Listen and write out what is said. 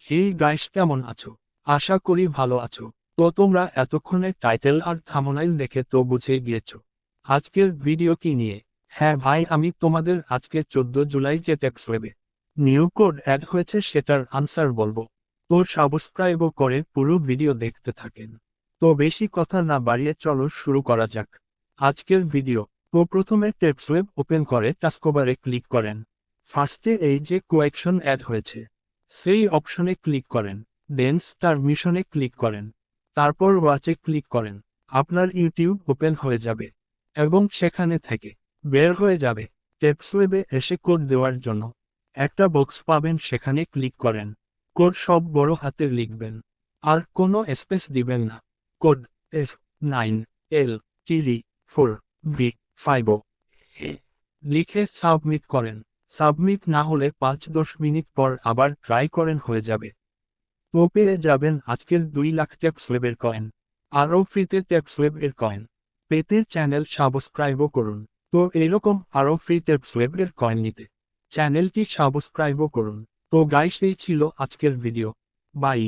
Hey guys, কেমন আছো? আশা করি ভালো আছো। তো তোমরা এতক্ষণে টাইটেল আর থাম্বনেইল দেখে তো বুঝে গিয়েছো আজকের ভিডিও কি নিয়ে। হ্যাঁ ভাই, আমি তোমাদের আজকে 14 জুলাই যে ট্যাক্স ওয়েবে নিউ কোড অ্যাড হয়েছে সেটার আনসার বলবো। তো সাবস্ক্রাইবও করে পুরো ভিডিও দেখতে থাকেন। তো বেশি কথা না বাড়িয়ে চলো শুরু করা যাক আজকের ভিডিও। তো প্রথমে ট্যাক্স ওয়েব ওপেন করে টাস্কবারে ক্লিক করেন। ফার্স্টে এই যে কোয়েকশন অ্যাড হয়েছে সেই অপশনে ক্লিক করেন, দেন স্টার মিশনে ক্লিক করেন, তারপর ওয়াচে ক্লিক করেন। আপনার ইউটিউব ওপেন হয়ে যাবে এবং সেখানে থেকে বের হয়ে যাবে। টেক্সওয়েবে এসে কোড দেওয়ার জন্য একটা বক্স পাবেন, সেখানে ক্লিক করেন। কোড সব বড় হাতে লিখবেন আর কোনো স্পেস দিবেন না। কোড F9L3 4B5 লিখে সাবমিট করেন। সাবমিট না হলে 5-10 মিনিট পর আবার ট্রাই করেন, হয়ে যাবে। তো পেয়ে যাবেন আজকের 2 লাখ ট্যাক্স ওয়েবের কয়েন। আরও ফ্রিতে ট্যাক্স ওয়েব এর কয়েন পেতে চ্যানেল সাবস্ক্রাইবও করুন। তো এরকম আরও ফ্রি ট্যাক্স ওয়েব এর কয়েন নিতে চ্যানেলটি সাবস্ক্রাইবও করুন। তো গাইস, এই ছিল আজকের ভিডিও। বাই।